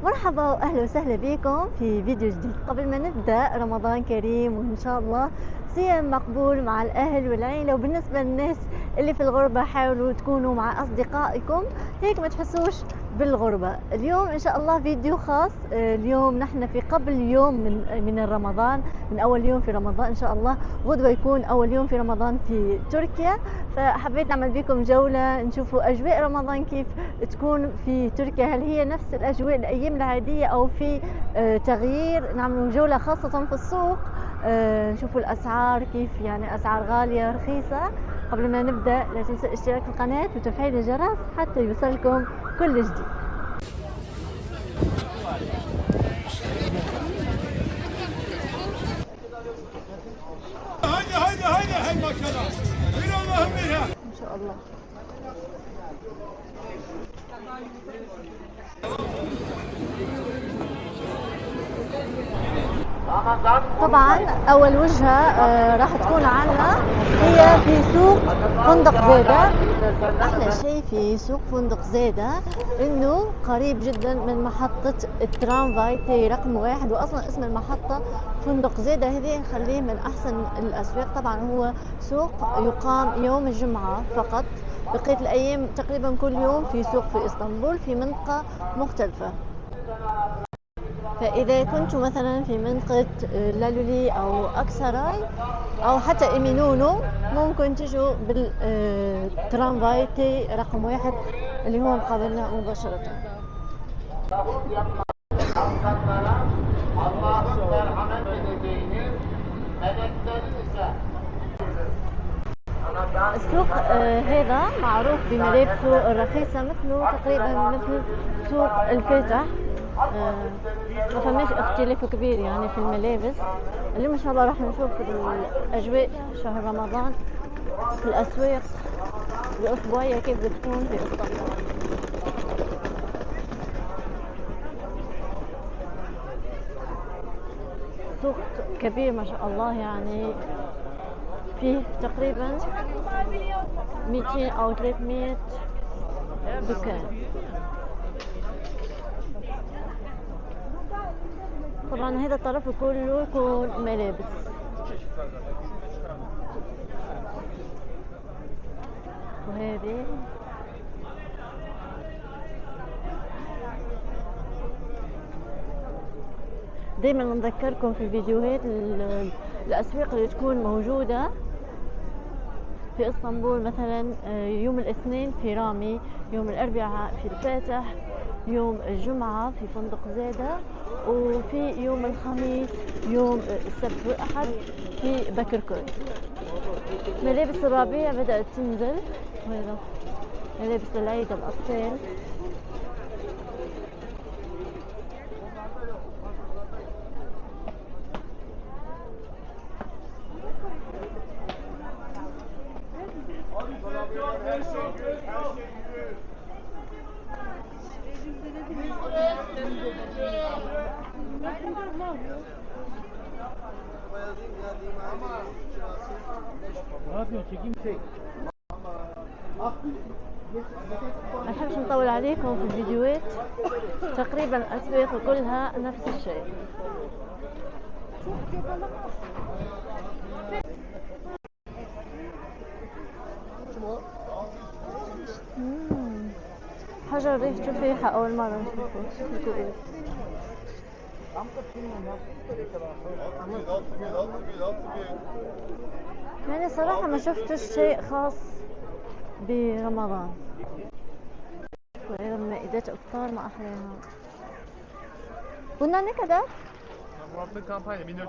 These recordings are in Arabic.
مرحبا واهلا وسهلا بكم في فيديو جديد. قبل ما نبدا، رمضان كريم وان شاء الله صيام مقبول مع الاهل والعيله. وبالنسبه للناس اللي في الغربه، حاولوا تكونوا مع اصدقائكم هيك ما تحسوش بالغربه. اليوم ان شاء الله فيديو خاص. اليوم نحن في قبل يوم من رمضان، من اول يوم في رمضان ان شاء الله. غدوه يكون اول يوم في رمضان في تركيا، فحبيت نعمل بكم جوله نشوفوا اجواء رمضان كيف تكون في تركيا. هل هي نفس الاجواء الايام العاديه او في تغيير؟ نعمل جوله خاصه في السوق، نشوفوا الاسعار كيف، يعني اسعار غاليه رخيصه. قبل ما نبدا لا تنسوا الاشتراك في القناه وتفعيل الجرس حتى يوصلكم كل جديد. هاي ما شاء الله. من اللهم بها ان شاء الله. طبعا اول وجهه راح تكون عنا هي في سوق فندق زيدة. احلى شيء في سوق فندق زيدة انه قريب جدا من محطة الترامفاي تي رقم 1، واصلا اسم المحطة فندق زيدة. هذه يخليه من احسن الاسواق. طبعا هو سوق يقام يوم الجمعة فقط، بقية الايام تقريبا كل يوم في سوق في اسطنبول في منطقة مختلفة. فإذا كنت مثلا في منطقة لالولي أو أكسراي أو حتى إيمينونو، ممكن تجوا بالترامفاي تي رقم 1 اللي هو مقابلنا مباشرة. السوق هذا معروف بملابسه الرخيصة، مثله تقريبا مثل سوق الفاتح. ما فماش اختلاف كبير يعني في الملابس. اليوم ان شاء الله راح نشوف الاجواء شهر رمضان في الاسواق الاسبوعيه كيف بتكون في اسطنبول. سوق كبير ما شاء الله، يعني فيه تقريبا 200 او 300 دكان. طبعا هذا الطرف كله يكون ملابس. وهذه دايما نذكركم في الفيديوهات الاسواق اللي تكون موجوده في اسطنبول. مثلا يوم الاثنين في رامي، يوم الاربعاء في الفاتح، يوم الجمعة في فندق زيدة، وفي يوم الخميس يوم السبت والأحد في بكركوي. ملابس الربيع بدأت تنزل، وهذا ملابس للعيد الأطفال. Ne yapıyorsun? Çekeyim şey. ما نحبش نطول عليكم في الفيديوهات، تقريبا الأسواق كلها نفس الشيء. حجر ريح تفاحة أول مرة نشوفه في الكويت. يعني صراحة ما شفتش شيء خاص برمضان، وأيضا مائدات إفطار ما أحلاها. قلنا كذا Bu hafta kampanya 1400.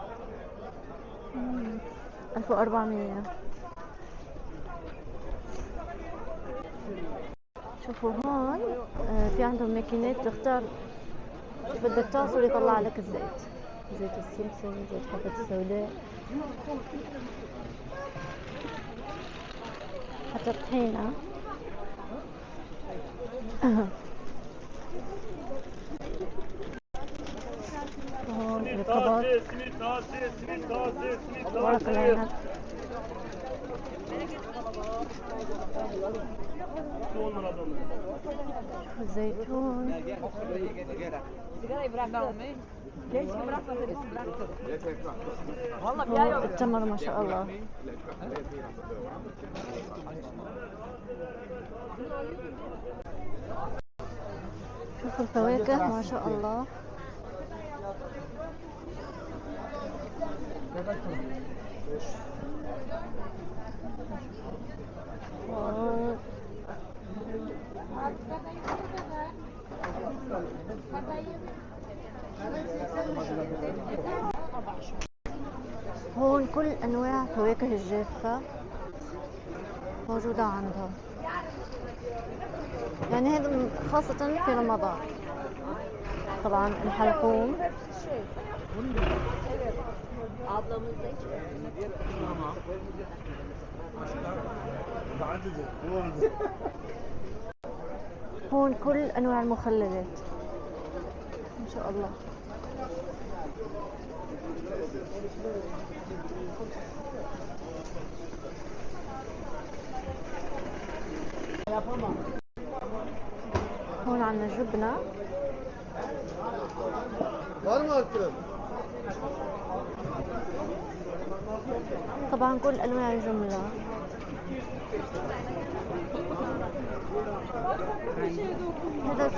1400. شوفوا هون في عندهم ماكينات تختار بدك تعصر يطلع لك الزيت، زيت السمسم، زيت حبة السوداء، حتى الطحينة. هون القبض، ورق العنب. والزيتون. التمر ما شاء الله. شوفوا الفواكه ما شاء الله. هون كل انواع فواكه الجافة موجودة عندهم، يعني هذا خاصة في رمضان. طبعا الحلقوم. هون كل انواع المخللات ما شاء الله. هون عندنا جبنة. طبعا كل انواع الجملة. هذا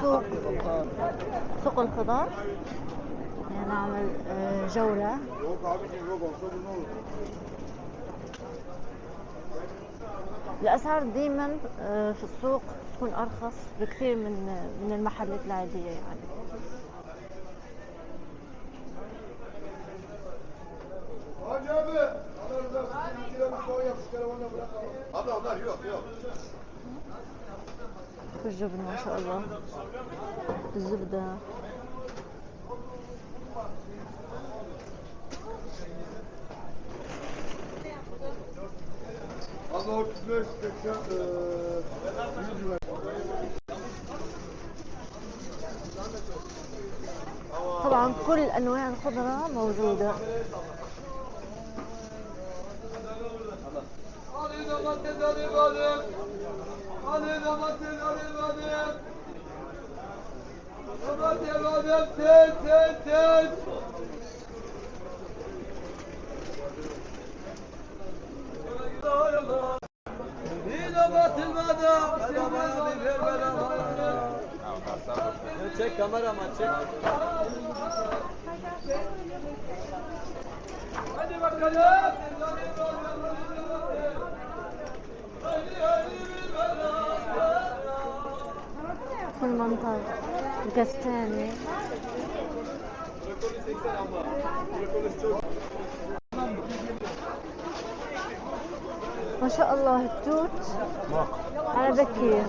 سوق الخضار، يعني نعمل جولة. الأسعار دايما في السوق تكون أرخص بكثير من المحلات العادية يعني. الجبن ما شاء الله، الزبدة. طبعا كل انواع الخضرة موجودة. Çek kameraman çek. Hadi bakalım. والمنطاد الكستاني. ما شاء الله التوت على بكير.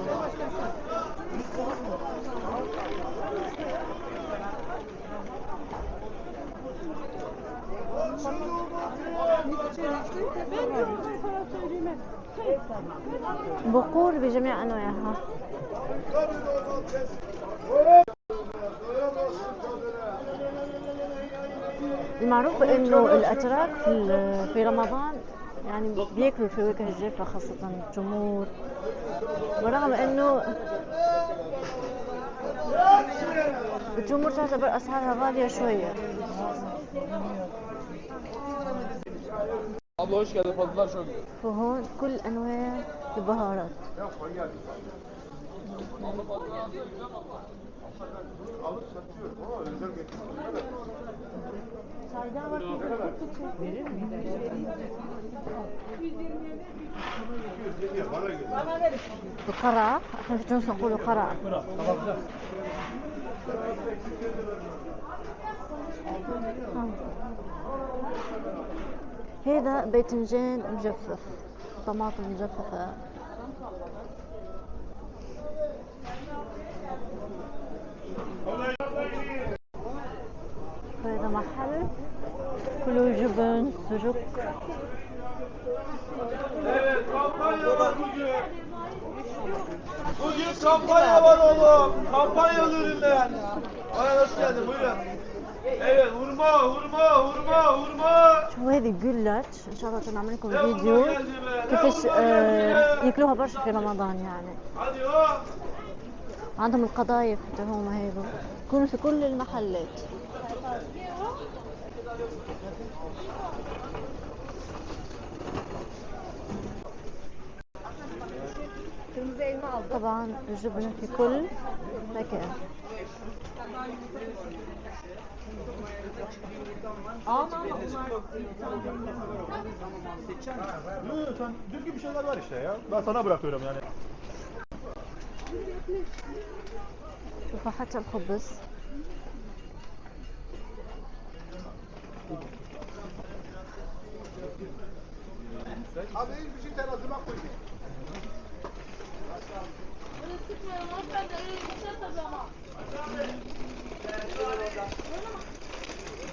بقول بجميع انواعها. المعروف انه الاتراك في رمضان يعني بياكلوا الفواكه الجافة خاصة التمور، ورغم انه التمور تعتبر اسعارها غالية شوية. Abla hoş geldin, fazlalar çok güzel. وهون كل انواع البهارات. القرع، احنا في تونس نقولوا قرع. هذا باذنجان مجفف، طماطم مجففة. هذا محل كله جبن سجق. Evet, kampanya var bugün. Bugün kampanya var oğlum. Kampanyalı ürünler. Ay hoş geldin, buyurun. Evet, hurma. شو هذه جولاتش، ان شاء الله نعمل لكم فيديو كيفاش ياكلوها برشا في رمضان يعني. عندهم القضايف تبعهم هيدول يكونوا في كل المحلات. طبعا الجبنة في كل مكان. Sen düzgün bir şeyler var işte ya. Ben sana bırakıyorum yani. شوفوا حتى الخبز. Abi bir şey terazime koyayım.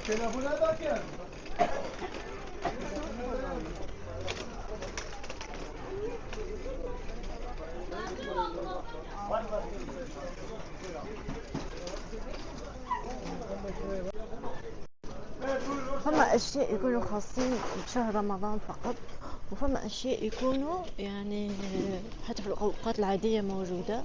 Telefona bakın. فما أشياء يكونوا خاصين بشهر رمضان فقط، وفما أشياء يكونوا يعني حتى في الأوقات العادية موجودة.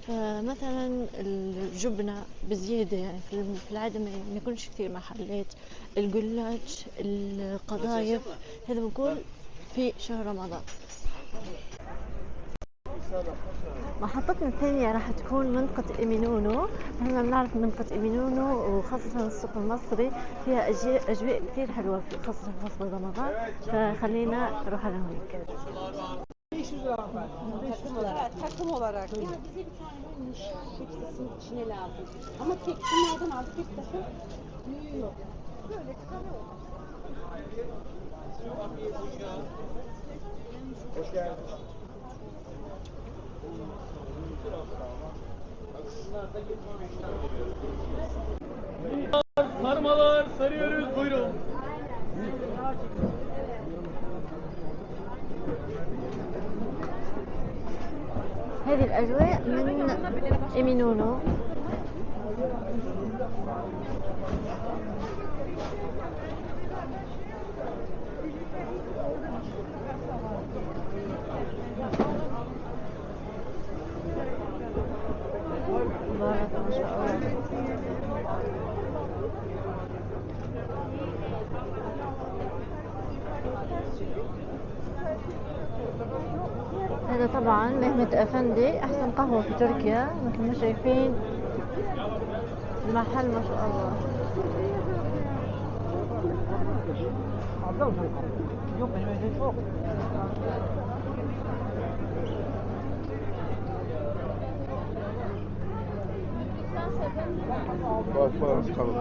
فمثلا الجبنة بزيادة يعني في العادة ما يكونش كثير محلات. الجلاش، القضايف، هذا بكون في شهر رمضان. محطتنا الثانية راح تكون منطقة إيمينونو. احنا بنعرف منطقة إيمينونو وخاصة السوق المصري فيها أجواء كثير حلوة خاصة في فصل رمضان، فخلينا نروح على هناك. Takım olarak. Ya bize bir tane olmuş. Hepsinin içine lazım. Ama tek bunlardan al. Tek takım. Büyüğü yok. Böyle kare olur. Hoş geldin. Sarmalar sarıyoruz, buyurun. هذه الأجواء من إيمينونو. بارك ما شاء الله. هذا طبعا مهمة أفندي، أحسن قهوة في تركيا مثل ما شايفين. المحل ما شاء الله. Bak nasıl kalın.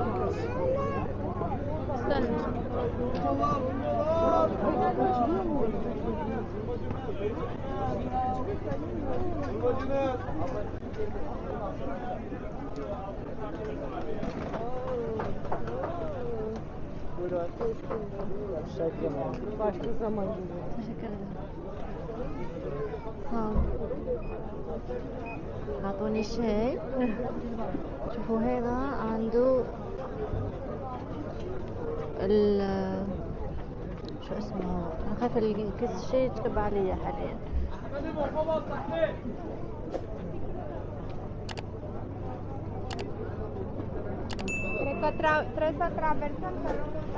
Başka zaman gibi. Teşekkür ederim. Sağ olun. أعطوني شاي. شوفوا هذا عنده شو اسمه، أنا خايفة الكيس الشاي يتكب علي حاليا. Cred că trebuie să traversăm pe lungul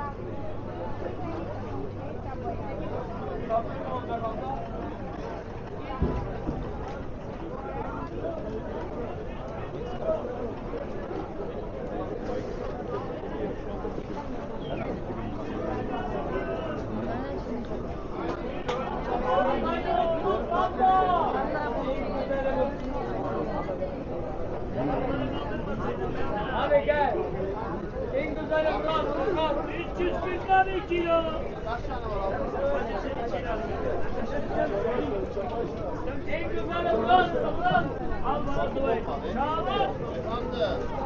Hadi gel. En güzeli Murat, Murat. 342 kilo. En güzeli Murat, Murat. Al bana duayı. Şaban.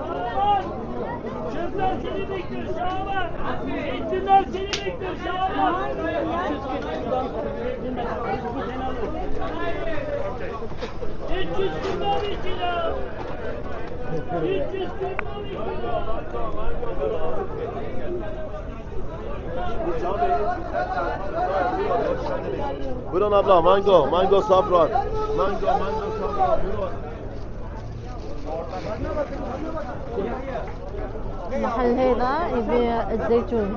Şaban. Çocuklar seni bekliyor Şaban. Eğitimler seni bekliyor Şaban. 342 kilo. 342 kilo. Buyurun abla, mango, mango safran. Mango safran, buyurun. المحل هذا يبيع الزيتون.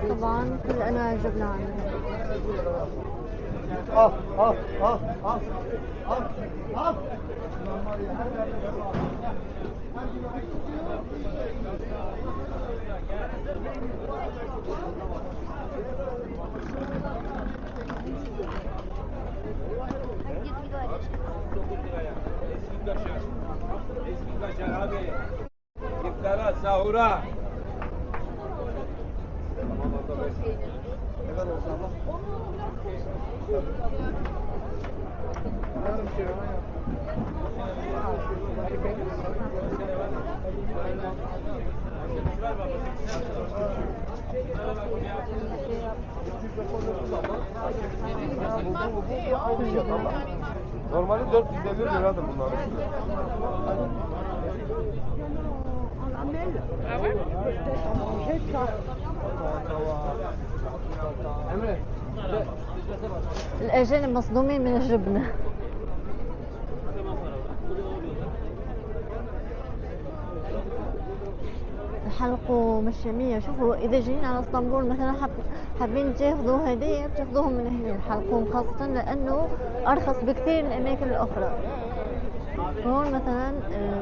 طبعا كل انواع الجبنة عندنا. Sahura. Normali 450 liradır bunlar. الأجانب مصدومين من الجبنة. الحلقوم الشامية. شوفوا إذا جايين على اسطنبول مثلا حابين تاخذوا هدية بتاخذوهم من هنا الحلقوم، خاصة لأنه أرخص بكثير من الأماكن الأخرى. هون مثلا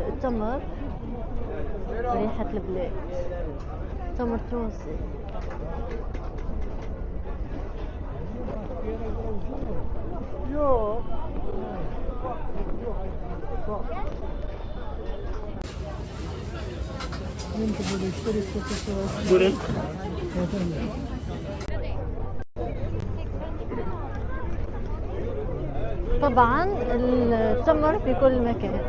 التمر ريحة البلاد، تمر تونسي. Buyurun. طبعا التمر في كل مكان.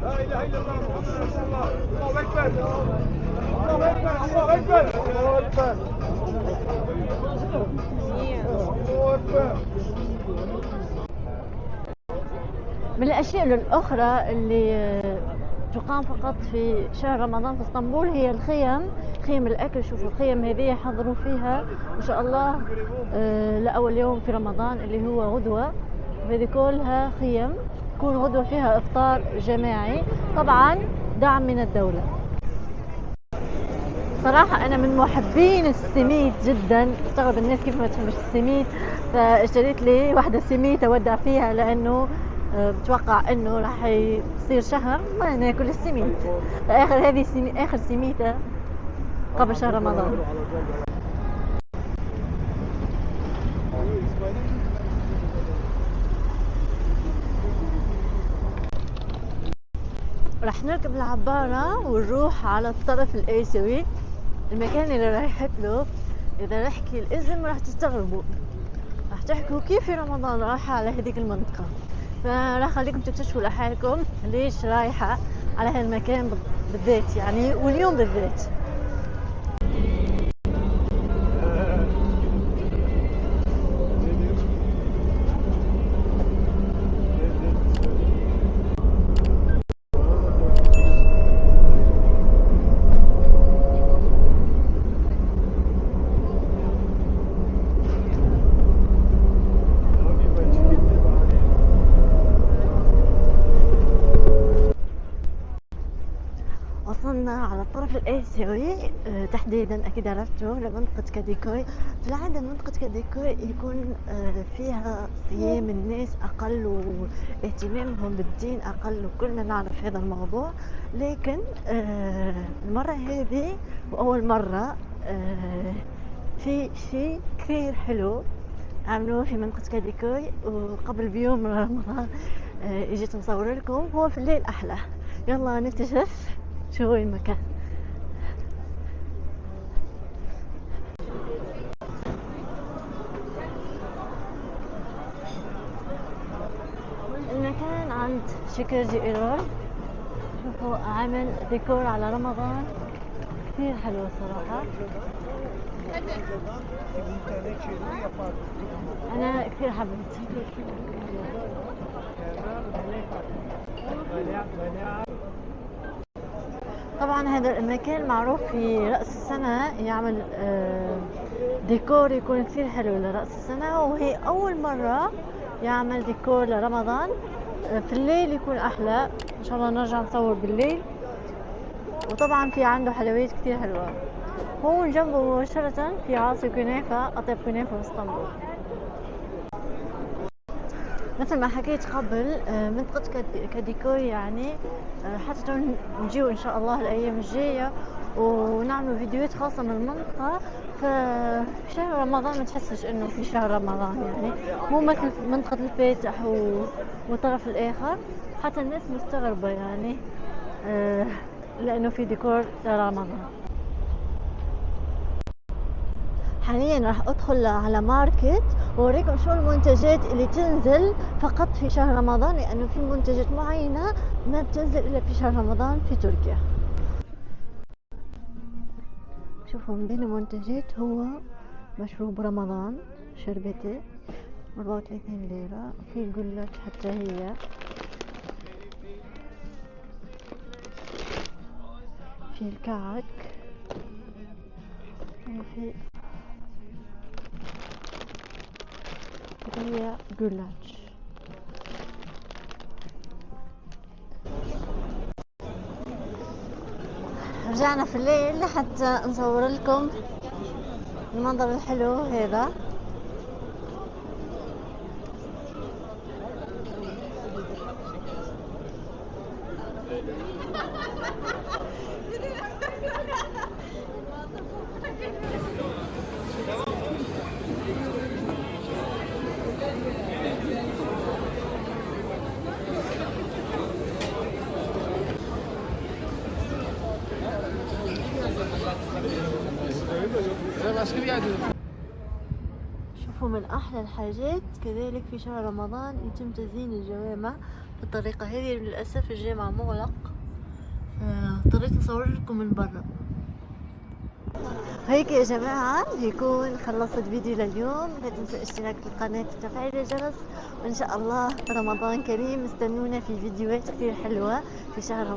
لا اله الا الله محمد رسول الله. الله اكبر. الله اكبر. الله اكبر. الله اكبر. الله اكبر. من الأشياء الأخرى اللي تقام فقط في شهر رمضان في اسطنبول هي الخيم، خيم الأكل. شوفوا الخيم هذه حضروا فيها إن شاء الله لأول يوم في رمضان اللي هو غدوة، وهذه كلها خيم تكون غدوة فيها إفطار جماعي، طبعا دعم من الدولة. صراحة أنا من محبين السميت جدا، استغرب الناس كيف ما تحبش السميت، فاشتريت لي واحدة سميت أودع فيها لأنه بتوقع انه راح يصير شهر ما ناكل السميت، فاخر هذه اخر سميته قبل شهر رمضان. راح نركب العبارة ونروح على الطرف الآسيوي، المكان اللي رايحت له. إذا نحكي الاسم راح تستغربوا، راح تحكوا كيف في رمضان رايحة على هذيك المنطقة، فراح خليكم تكتشفوا لحالكم ليش رايحة على هالمكان بالذات يعني، واليوم بالذات. وصلنا على الطرف الآسيوي تحديدا، أكيد عرفتوا لمنطقة كاديكوي. في العادة منطقة كاديكوي يكون فيها صيام الناس أقل واهتمامهم بالدين أقل، وكلنا نعرف هذا الموضوع. لكن المرة هذه وأول مرة في شيء كثير حلو عملوه في منطقة كاديكوي، وقبل بيوم رمضان اجيت مصور لكم. هو في الليل أحلى. يلا نكتشف شو هو المكان. عند شكرجي ايرور. شوفوا عامل ديكور على رمضان كثير حلو الصراحة. انا كثير حبيت. طبعا هذا المكان معروف في رأس السنة يعمل ديكور يكون كثير حلو لرأس السنة، وهي أول مرة يعمل ديكور لرمضان. في الليل يكون أحلى، إن شاء الله نرجع نصور بالليل. وطبعا في عنده حلويات كثير حلوة. هون جنبه مباشرة في عاصي كنافة، أطيب كنافة باسطنبول. مثل ما حكيت قبل منطقة كديكور يعني حتى نجيو إن شاء الله الأيام الجاية ونعمل فيديوهات خاصة من المنطقة. في شهر رمضان ما تحسش إنه في شهر رمضان، يعني مو مثل منطقة الفاتح والطرف الآخر. حتى الناس مستغربة يعني لأنه في ديكور رمضان. حاليا راح ادخل على ماركت واوريكم شو المنتجات اللي تنزل فقط في شهر رمضان، لانه في منتجات معينة ما بتنزل الا في شهر رمضان في تركيا. شوفوا من بين المنتجات هو مشروب رمضان شربتي 34 ليرة. في قلت حتى هي، في الكعك، وفي هي جلاش. رجعنا في الليل حتى نصور لكم المنظر الحلو هذا. شوفوا من أحلى الحاجات كذلك في شهر رمضان يتم تزيين الجوامع بالطريقة هذه. للأسف الجامع مغلق، اضطريت نصور لكم من برا. هيك يا جماعة يكون خلصت فيديو لليوم. لا تنسوا الاشتراك في القناة وتفعيل الجرس، وإن شاء الله رمضان كريم. استنونا في فيديوهات كثير حلوة في شهر رمضان.